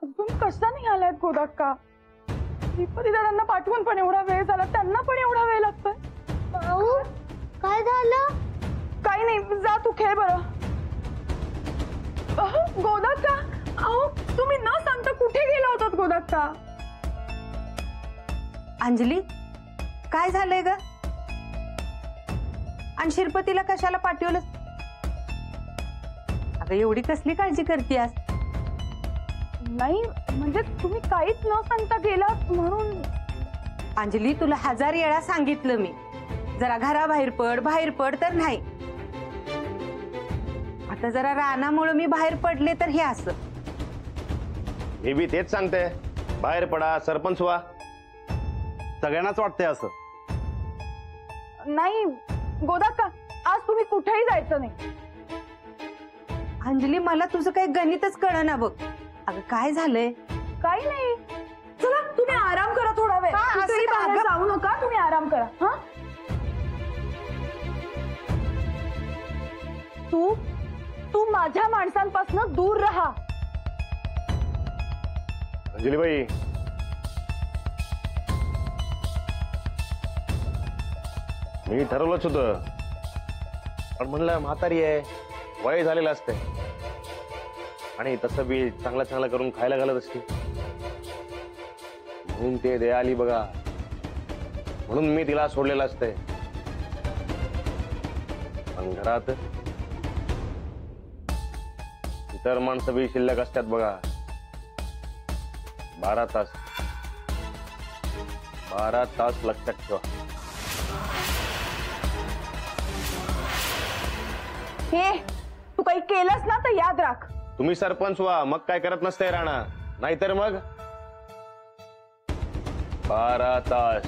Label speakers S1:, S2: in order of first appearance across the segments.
S1: अजून कशा नाही आलायत गोदाक्का? श्रीपती दादांना पाठवून पण एवढा वेळ झाला, त्यांना पण एवढा वेळ लागतोय.
S2: माऊ काय झालं?
S1: काही नाही, जा तू खेळ बरं. गोदाक्का, अहो तुम्ही न सांगता कुठे गेला होतात गोदाक्का?
S3: अंजली काय झालंय ग? आणि शिरपतीला कशाला पाठवलं? अगं एवढी कसली काळजी करतेस?
S1: नाही म्हणजे तुम्ही काहीच न सांगता गेलात म्हणून.
S3: अंजली तुला 1000 वेळा सांगितलं मी, जरा घराबाहेर पड, बाहेर पड, तर नाही. आता जरा रानामुळे मी बाहेर पडले तर हे असं.
S4: मी बी तेच सांगते, बाहेर पडा, सरपंच व्हा. सगळ्यांनाच वाटतंय असं.
S1: नाही गोदाक्का, आज तुम्ही कुठेही जायचं नाही.
S3: अंजली मला तुझं काही गणितच कळना बघ. अगं काय झालंय?
S1: काही नाही, चला तुम्ही आराम करा थोडा वेळ. कुठेही बाहेर जाऊ नका, तुम्ही आराम करा. हा तू माझ्या माणसांपासून दूर राहा.
S4: अंजलीबाई, मी ठरवलंच होतं, पण म्हणलं म्हातारी आहे, वय झालेलं असते आणि तसं बी चांगलं चांगलं करून खायला घालत असते, म्हणून ते दया आली बघा, म्हणून मी तिला सोडलेलं असतंय. पण घरात इतर माणसं बी शिल्लक असतात बघा. 12 तास 12 तास लक्षात ठेवा.
S1: हे तू काही केलंस ना तर याद राख.
S4: तुम्ही सरपंच व्हा, मग काय करत नसते राणा, नाहीतर मग 12 तास.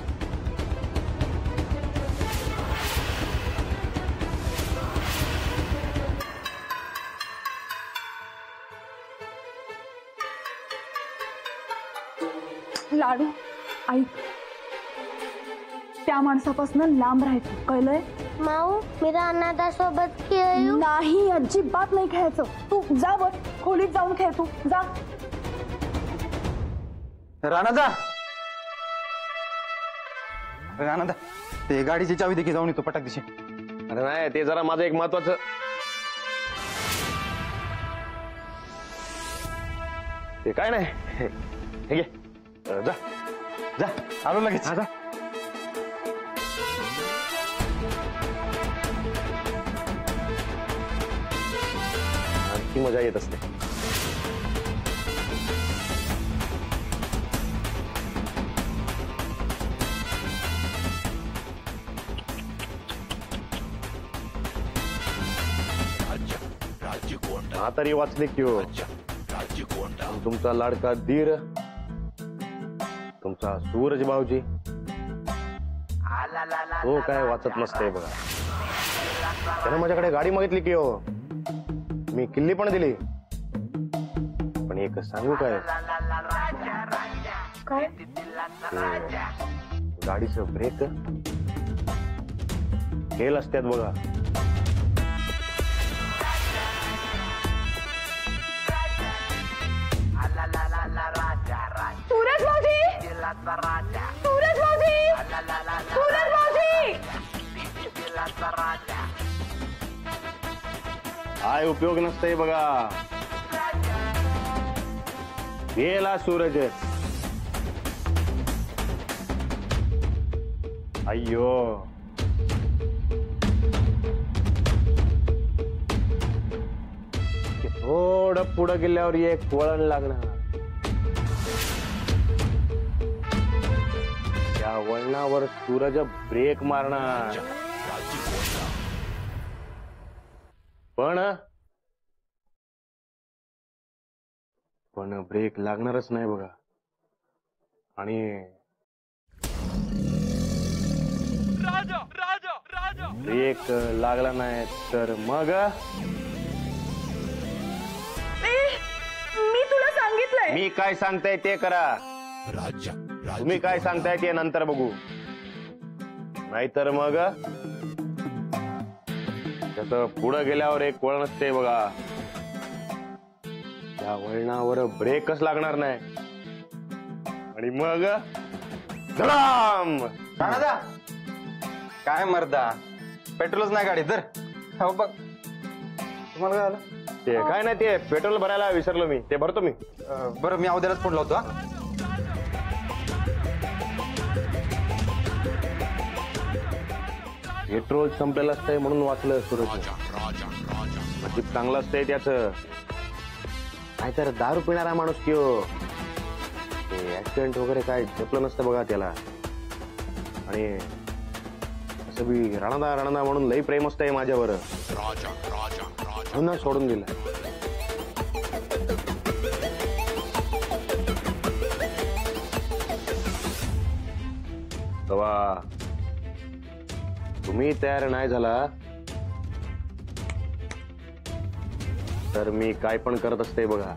S1: लाडू ऐक, त्या माणसापासून लांब राहायचं, कळलंय?
S2: माऊ मी रानादासोबत खेळू
S1: नाही, अजिबात नाही खेळायचं. तू जा वर, खोलीत जाऊन खेळ. तू जा.
S5: राणादा, राणादा, ते गाडीची चावी देखील जाऊन येतो पटाक दिशी.
S4: अरे नाही, ते जरा माझं एक महत्वाचं. ते काय नाही, ठीक आहे, जा जा,
S5: आलो लगेच.
S4: जा. आणखी मजा येत असते. म्हातारी वाचली क्यों? तुमचा लाडका धीर, तुमचा सूरज भाऊजी, तो काय वाचत नसते बघा. त्यानं माझ्याकडे गाडी मागितली की हो, मी किल्ली पण दिली. पण एक सांगू काय, गाडीचं ब्रेक फेल असतात बघा.
S1: सूरज भाऊजी, सूरज भाऊजी, सूरज भाऊजी.
S4: काय उपयोग नसतंय बघा. गेला सूरज. अय्यो, थोडं पुढं गेल्यावर एक वळण लागणार. त्या वळणावर सूरज ब्रेक मारणार, पण ब्रेक लागणारच नाही बघा. आणि ब्रेक लागला नाही तर मग
S1: मी तुला सांगितलंय.
S4: मी काय सांगताय ते करा. तुम्ही काय सांगताय ते नंतर बघू. नाहीतर मग त्याचं पुढं गेल्यावर एक वळण असते बघा, त्या या वळणावर ब्रेकच लागणार नाही आणि मग धडाम.
S5: राणादा काय मर्दा पेट्रोलच नाही गाडीत तर हो बघ तुम्हाला काय झालं
S4: ते काय नाही ते पेट्रोल भरायला विसरलो मी ते भरतो मी.
S5: बरं मी अवद्यालाच फोन लावतो हा.
S4: पेट्रोल संपलेलं असतंय म्हणून वाचलं सूरज. नशीब चांगलं असतंय त्याच नाहीतर दारू पिणारा माणूस किंवा ते ऍक्सिडेंट वगैरे काय झेपलं नसतं बघा त्याला. आणि असं बी राणादा म्हणून लई प्रेम असतंय माझ्यावर म्हणून सोडून दिलं. तेव्हा तुम्ही तयार नाही झाला तर मी काय पण करत असते बघा.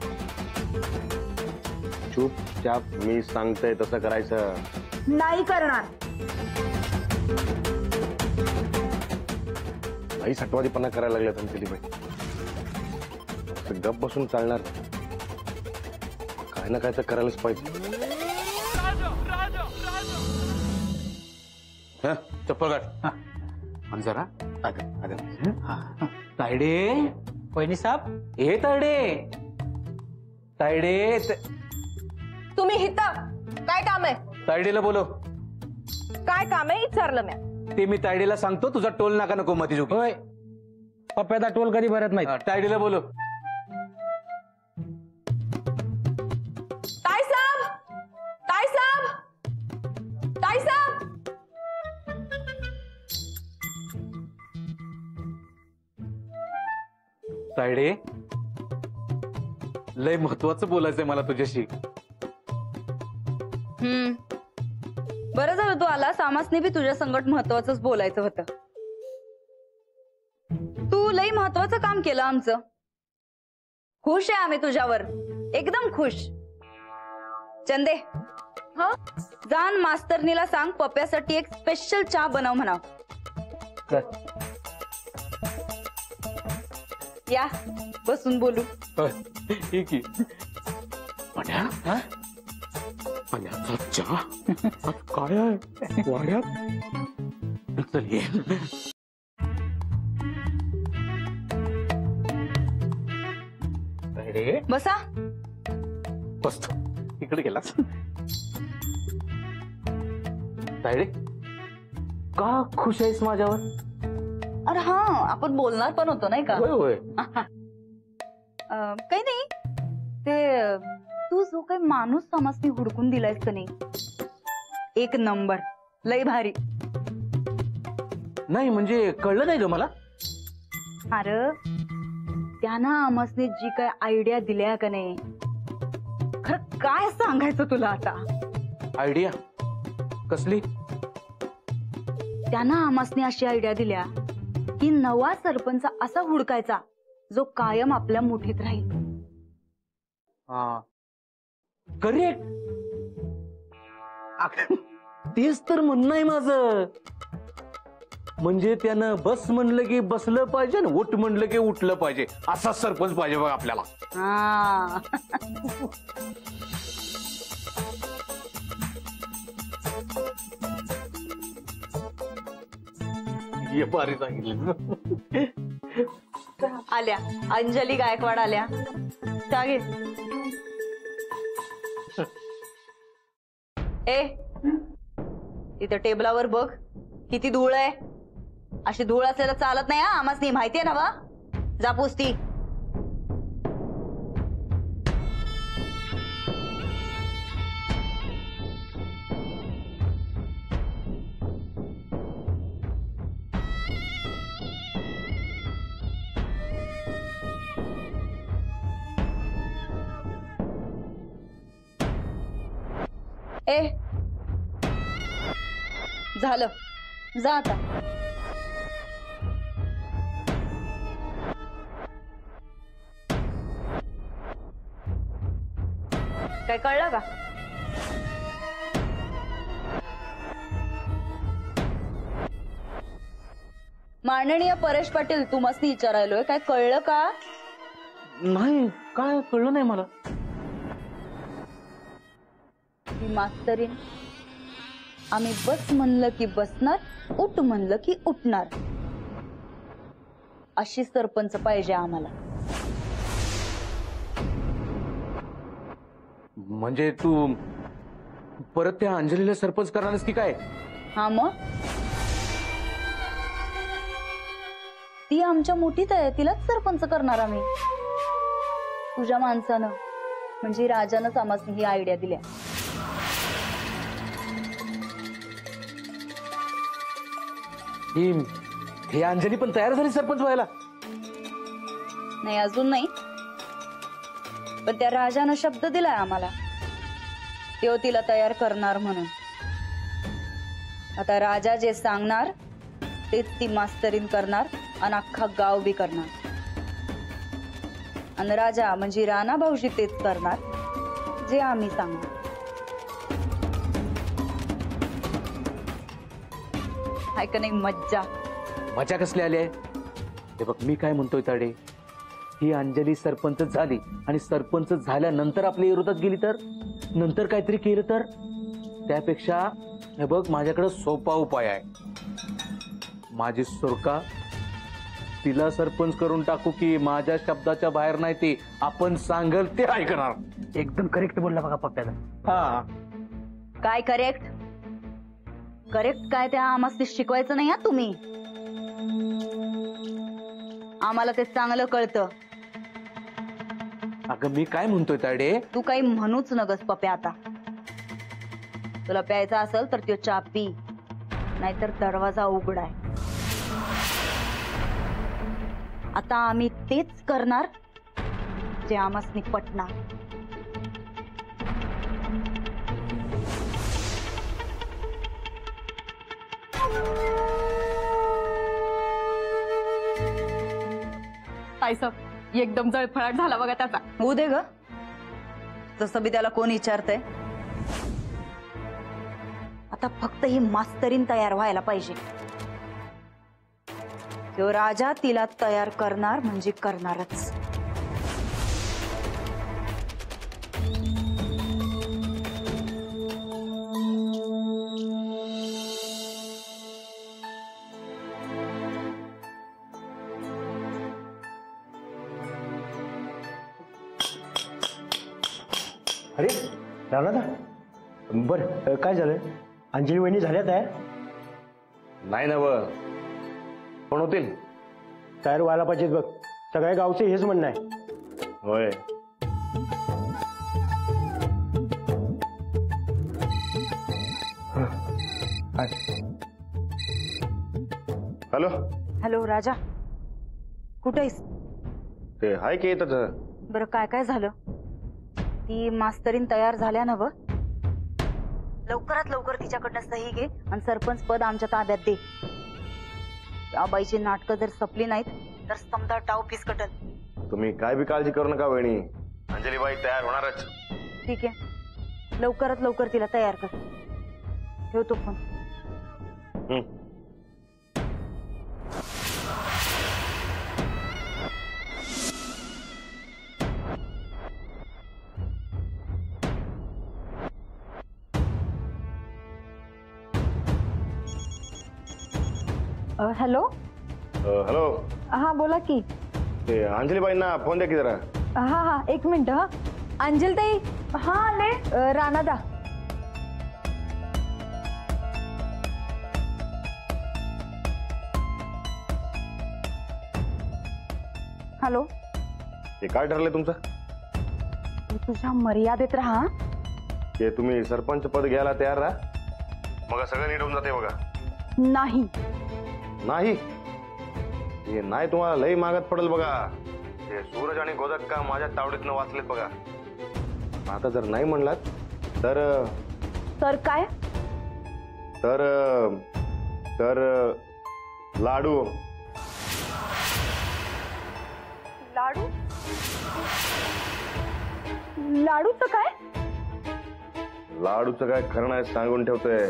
S4: चुपचाप मी सांगतोय तसं करायचं.
S1: नाही करणार.
S4: काही सटवादीपणा करायला लागल्यात अंजलीबाई. गप बसून चालणार काय ना काय तर करायलाच पाहिजे.
S6: चप्पल काढ आणि जरा तायडे वहिनी साहेब हे तायडे
S3: तुम्ही हिथं काय काम आहे?
S6: तायडेला बोलो.
S3: काय काम आहे विचारलं मी.
S6: ते मी तायडेला सांगतो तुझा टोल नाका नको मती जोगी. होय पप्प्याचा टोल कधी भरत नाही. तायडेला बोलो.
S3: ताई साहेब
S6: तायडे लय महत्वाचं बोलायचंय मला तुझ्याशी.
S7: बरं झालं तू आला. सामासने बी तुझ्या संकट महत्वाचंच बोलायचं होतं. तू लई महत्वाचं काम केलं आमचं. खुश आहे आम्ही तुझ्यावर एकदम खुश. चंदे जान मास्तरनीला सांग पप्प्यासाठी एक स्पेशल चहा बनव म्हणाव. या बसून बोलू.
S6: ठीक आहे. चहा काय आहे वाड्यात. चल ये.
S7: बसा.
S6: बसतो. इकडे गेलास तायडे का खुश आहेस माझ्यावर?
S7: अरे हा आपण बोलणार पण होतो नाही का?
S6: होय होय.
S7: काही नाही ते तू जो काही माणूस समाजने हुडकून दिलायस का नाही एक नंबर लय भारी.
S6: नाही म्हणजे कळलं नाही ग मला.
S7: अरे त्यानं आमसने जी काय आयडिया दिल्या का नाही खरं काय सांगायचं तुला आता.
S6: आयडिया कसली?
S7: त्यानं आमसने अशी आयडिया दिल्या की नवा सरपंच असा हुडकायचा जो कायम आपल्या मुठीत राहील.
S6: हा करेक्ट. तेच तर म्हणणं आहे माझं. म्हणजे त्यानं बस म्हणलं की बसलं पाहिजे ना उठ म्हणलं की उठलं पाहिजे असा सरपंच पाहिजे बघ आपल्याला.
S7: हा
S6: हे भारी सांगितलं.
S7: आल्या अंजली गायकवाड आल्या. त्या घे. ए तिथं टेबलावर बघ किती धूळ आहे. अशी धूळ असलेलं चालत नाही. हा आम्हाच नाही माहितीये ना. वा जा पुसती. ए झालं जा आता. काय कळलं का? माननीय परेश पाटील तुम्हाला विचारायलोय काय कळलं का?
S6: नाही, काय कळलं नाही मला.
S7: ती मास्तरीन आम्ही बस म्हणलं की बसणार, उठ म्हणलं की उठणार, अशी सरपंच पाहिजे आम्हाला.
S6: म्हणजे तू परत त्या अंजलीला सरपंच करणारच की काय?
S7: हा मग ती आमच्या मोठीत आहे, तिलाच सरपंच करणार आम्ही. तुझ्या माणसानं म्हणजे राजानंच आम्हाला ही आयडिया दिल्या.
S6: ही अंजली पण तयार झाली सरपंच व्हायला?
S7: नाही, अजून नाही, पण त्या राजानं शब्द दिलाय आम्हाला, तो तिला तयार करणार म्हणून. आता राजा जे सांगणार तेच ती मास्तरीन करणार आणि अख्खा गाव बी करणार. आणि राजा म्हणजे राणा भाऊजी तेच करणार जे आम्ही सांगणार. हाय का नाही मज्जा?
S6: मजा कसली आली आहे? ते बघ, मी काय म्हणतोय ताडे, ही अंजली सरपंच झाली आणि सरपंच झाल्यानंतर आपल्या विरोधात गेली तर, नंतर काहीतरी केलं तर, त्यापेक्षा हे बघ माझ्याकडे सोपा उपाय आहे. माझी सुरका तिला सरपंच करून टाकू की माझ्या शब्दाच्या बाहेर नाही, ती आपण सांगल ते ऐकणार.
S8: एकदम करेक्ट बोलला बघा पप्प्याला.
S6: हा,
S7: काय करेक्ट करेक्ट काय त्या आम्हाला शिकवायचं नाही हा तुम्ही. आम्हाला ते चांगलं कळतं.
S6: अगं मी काय म्हणतोय ताडे,
S7: तू काही म्हणूच नगस पप्या. आता तुला प्यायचा असेल तर तो चहा पी, नाहीतर दरवाजा उघडाय. आता आम्ही तेच करणार जे आम्हासनी पटणार.
S1: ताई साहेब, एकदम जळफळाट झाला बघा त्याचा.
S7: होऊ दे ग, तसं बी त्याला कोण विचारतंय. आता फक्त ही मास्तरीन तयार व्हायला पाहिजे. तो राजा तिला तयार करणार म्हणजे करणारच.
S8: अरे राणा, बर काय झालं? अंजली वहिनी झाल्या तयार?
S4: नाही ना, पण होतील.
S8: तयार व्हायला पाहिजेत बघ, सगळ्या गावचे हेच म्हणणं आहे.
S4: होय. हॅलो.
S7: हॅलो राजा, कुठे आहेस?
S4: ते हाय की येतच.
S7: बरं काय काय झालं? ती मास्तरीन तयार झाल्या ना? लवकरात लवकर तिच्याकडनं सही घे आणि सरपंच पद आमच्या ताब्यात दे. त्या बाईची नाटकं जर संपली नाहीत तर समजा डाव फिसकटल.
S4: तुम्ही काय बी काळजी करू नका वहिनी, अंजलीबाई तयार होणारच.
S7: ठीक आहे, लवकरात लवकर तिला तयार कर. ठेवतो फोन.
S1: हॅलो.
S4: हॅलो.
S1: हा बोला की.
S4: ते अंजलीबाईंना फोन द्या की जरा.
S1: हा हा, एक मिनिट. हा अंजल ताई. हा आले. राणादा. हॅलो.
S4: ते काय ठरलंय तुमचं?
S1: तुझ्या मर्यादेत राहा.
S4: ते तुम्ही सरपंच पद घ्यायला तयार राहा, मग सगळं नीट होऊन जाते बघा.
S1: नाही
S4: नाही, हे नाही तुम्हाला लई मागत पडेल बघा. ते सूरज आणि गोदक्का माझ्या तावडीतनं वाचलेत बघा. आता जर नाही म्हणलात तर
S1: तर काय?
S4: तर तर लाडू.
S1: लाडू? लाडूचं काय?
S4: लाडूचं काय खरं नाही सांगून ठेवतोय.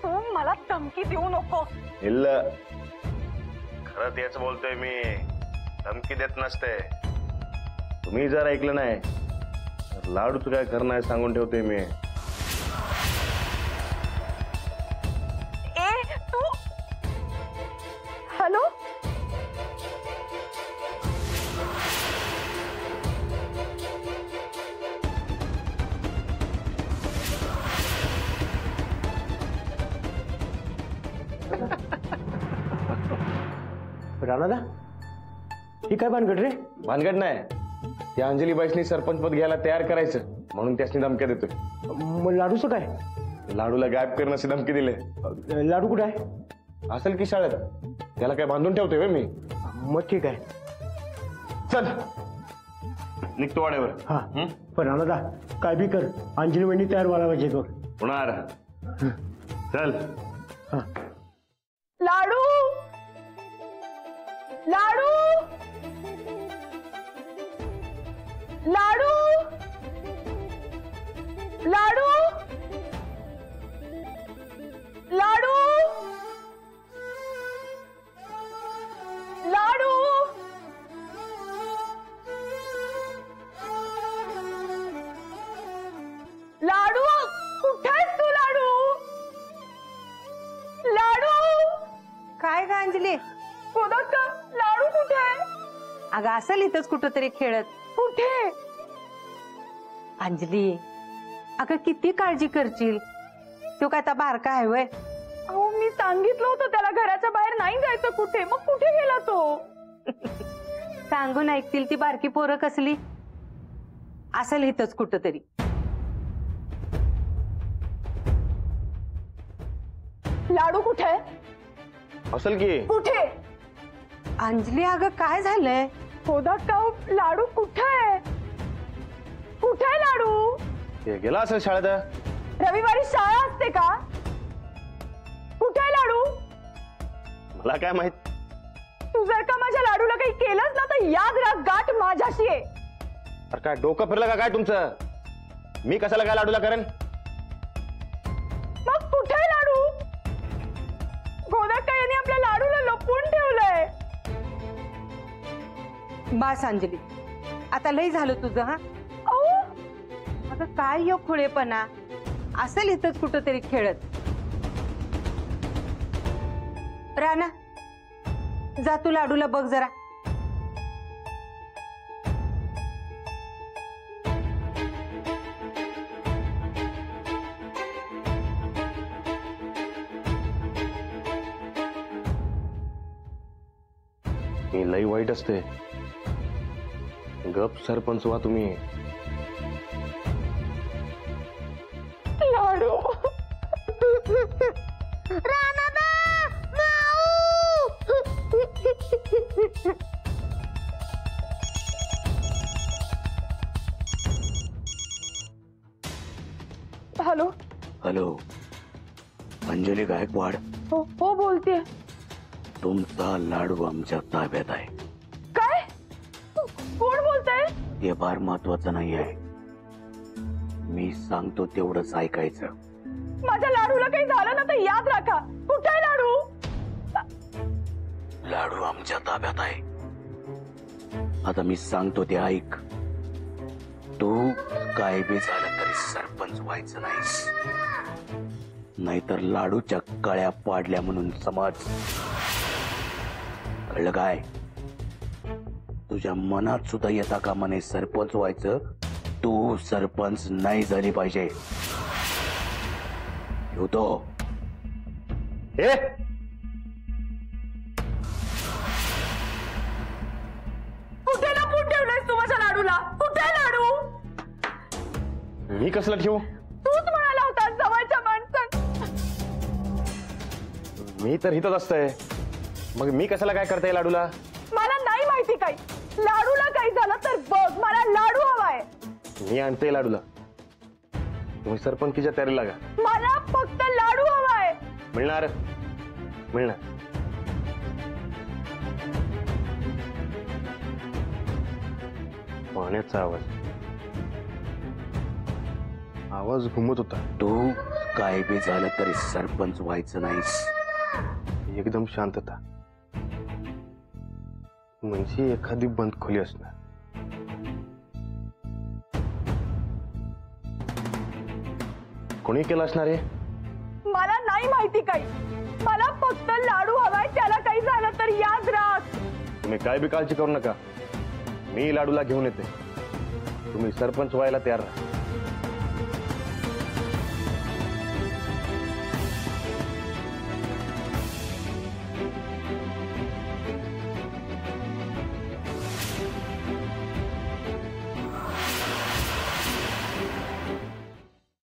S1: तू मला धमकी देऊ नको.
S4: ಇಲ್ಲ परत तेच बोलतोय मी, धमकी देत नसते. तुम्ही जर ऐकलं नाही तर लाडूचं काय करणार सांगून ठेवतोय मी.
S1: ए तू हॅलो
S8: राणादा, ही काय भानगड रे?
S4: भानगड नाही, त्या अंजली बाईसनी सरपंच पद घ्यायला तयार करायचं म्हणून त्यासनी धमक्या देतोय.
S8: मग लाडूचं काय?
S4: लाडूला गायब करण्याची धमकी दिले.
S8: लाडू कुठं आहे?
S4: असेल की शाळेत, त्याला काय बांधून ठेवतोय व्हय मी?
S8: मग ठीक आहे.
S4: चल निघतो वाड्यावर.
S8: हा पण राणादा, काय बी कर, अंजली वहिनी तयार व्हायला पाहिजे तो.
S4: होणार. चल.
S8: हा
S1: लाडू लाडू लाडू लाडू लाडू लाडू लाडू कुठे आहेस तू? लाडू लाडू
S3: काय ग अंजली?
S1: कोदक्का, लाडू कुठे आहे?
S3: अगं असेल इथंच कुठंतरी खेळत.
S1: कुठे?
S3: अंजली अगं किती काळजी करशील, तो काय आता बारका आहे वय?
S1: अहो मी सांगितलं होतं त्याला घराच्या बाहेर नाही जायचं कुठे, मग कुठे गेला तो?
S3: सांगून ऐकतील ती बारकी पोरं कसली? असेल इथंच कुठंतरी.
S1: लाडू कुठे आहे?
S4: असेल की.
S1: कुठे?
S3: अंजली अगं काय झालंय?
S1: कोदक्का, लाडू कुठे आहे? कुठे आहे लाडू?
S4: ते गेला असेल शाळेत.
S1: रविवारी शाळा असते का? कुठे आहे लाडू?
S4: मला काय माहित.
S1: तू जर का माझ्या लाडूला काही केलंच ना तर याद राख, गाठ माझ्याशी आहे.
S4: अरे काय डोकं फिरलं का काय तुमचं? मी कशाला काय लाडूला करेन?
S1: मग कुठे आहे लाडू? कोदक्का यांनी आपल्या लाडूला लपवून ठेवलंय.
S3: बास अंजली, आता लय झालं तुझं. हा
S1: अहो
S3: अगं काय यो खुळेपणा, असेल इथंच कुठंतरी खेळत. राणा जा तू लाडूला बघ जरा.
S4: मी लई वाईट असते. गप सरपंच व्हा तुम्ही.
S1: लाडू
S2: राणादा, माऊ!
S1: हॅलो.
S6: हॅलो, अंजली गायकवाड,
S1: हो हो बोलतेय.
S6: तुमचा लाडू आमच्या ताब्यात आहे.
S1: काय? कोण बोलतंय?
S6: हे फार महत्वाचं नाही आहे. मी सांगतो तेवढंच ऐकायचं.
S1: माझ्या लाडूला काही झालं ना तर याद राखा. कुठे आहे लाडू?
S6: लाडू आमच्या ताब्यात आहे. आता मी सांगतो ते ऐक. तू काय बी झालं तरी सरपंच व्हायचं नाहीस, नाहीतर लाडूच्या कळ्या पाडल्या म्हणून समज. कळलं काय? तुझ्या मनात सुद्धा येता का म्हणे सरपंच व्हायचं? तू सरपंच नाही झाली पाहिजे. ठेवतो.
S4: ए
S1: कुठे लपवून ठेवलंयस तू माझ्या लाडूला? कुठे आहे लाडू?
S4: मी कसला ठेवू?
S1: तूच म्हणाला होता जवळच्या माणसात.
S4: मी तर इथंच असतंय, मग मी कशाला काय करताय लाडूला?
S1: मला नाही माहिती काही. लाडूला काही झालं तर बघ, मला लाडू हवाय.
S4: मी आणतोय लाडूला. तुम्ही सरपंचीच्या तयारीला लागा.
S1: मला फक्त लाडू हवाय.
S4: मिळणार मिळणार. पाण्याचा आवाज घुमत होता.
S6: तू काय बी झालं तरी सरपंच व्हायचं नाहीस.
S4: एकदम शांतता. म्हणजे एखादी बंद खोली असणार. कोणी केलं असणार आहे?
S1: मला नाही माहिती काही. मला फक्त लाडू हवाय. त्याला काही झालं तर याद राख.
S4: तुम्ही काय बी काळजी करू नका. मी लाडूला घेऊन येते. तुम्ही सरपंच व्हायला तयार राहा.